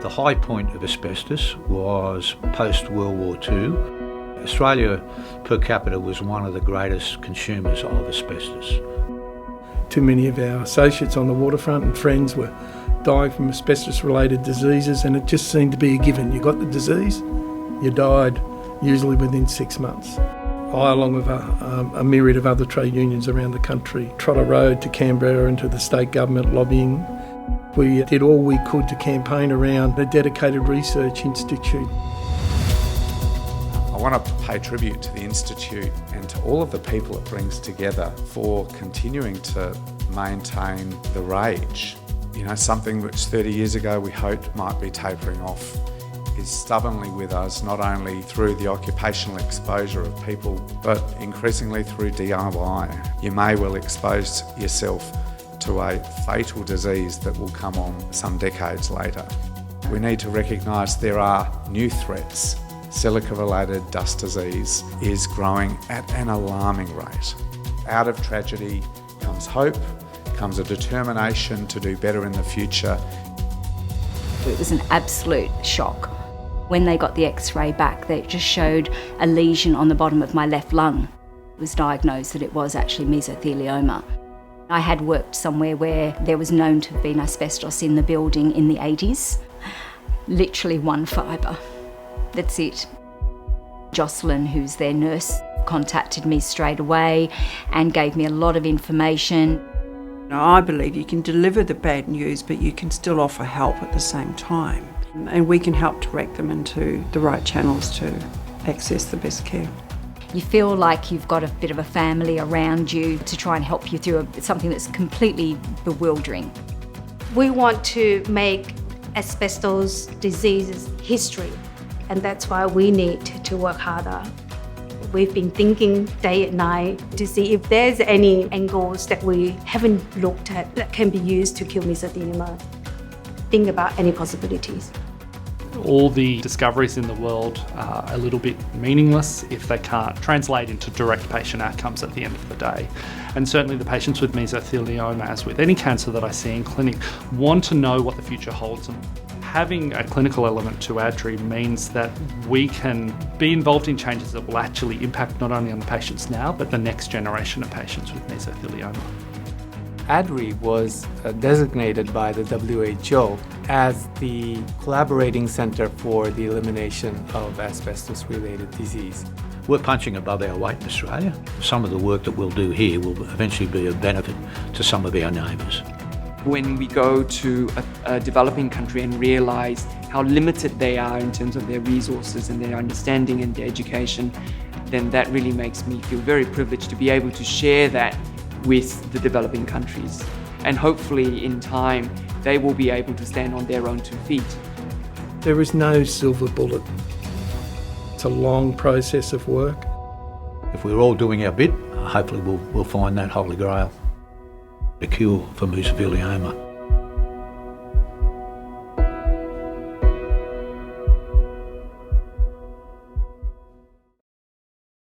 The high point of asbestos was post-World War II. Australia per capita was one of the greatest consumers of asbestos. Too many of our associates on the waterfront and friends were dying from asbestos-related diseases, and it just seemed to be a given. You got the disease, you died, usually within 6 months. I, along with a myriad of other trade unions around the country, trod a road to Canberra and to the state government lobbying. We did all we could to campaign around a dedicated research institute. I want to pay tribute to the Institute and to all of the people it brings together for continuing to maintain the rage. You know, something which 30 years ago we hoped might be tapering off is stubbornly with us, not only through the occupational exposure of people, but increasingly through DIY. You may well expose yourself to a fatal disease that will come on some decades later. We need to recognise there are new threats. Silica-related dust disease is growing at an alarming rate. Out of tragedy comes hope, comes a determination to do better in the future. It was an absolute shock. When they got the X-ray back, they just showed a lesion on the bottom of my left lung. It was diagnosed that it was actually mesothelioma. I had worked somewhere where there was known to have been asbestos in the building in the 80s. Literally one fibre. That's it. Jocelyn, who's their nurse, contacted me straight away and gave me a lot of information. I believe you can deliver the bad news, but you can still offer help at the same time. And we can help direct them into the right channels to access the best care. You feel like you've got a bit of a family around you to try and help you through something that's completely bewildering. We want to make asbestos diseases history, and that's why we need to work harder. We've been thinking day and night to see if there's any angles that we haven't looked at that can be used to kill mesothelioma. Think about any possibilities. All the discoveries in the world are a little bit meaningless if they can't translate into direct patient outcomes at the end of the day. And certainly the patients with mesothelioma, as with any cancer that I see in clinic, want to know what the future holds. And having a clinical element to ADDRI means that we can be involved in changes that will actually impact not only on the patients now, but the next generation of patients with mesothelioma. ADDRI was designated by the WHO as the collaborating center for the elimination of asbestos-related disease. We're punching above our weight in Australia. Some of the work that we'll do here will eventually be of benefit to some of our neighbours. When we go to a developing country and realise how limited they are in terms of their resources and their understanding and their education, then that really makes me feel very privileged to be able to share that with the developing countries. And hopefully in time, they will be able to stand on their own 2 feet. There is no silver bullet. It's a long process of work. If we're all doing our bit, hopefully we'll find that holy grail, a cure for mesothelioma.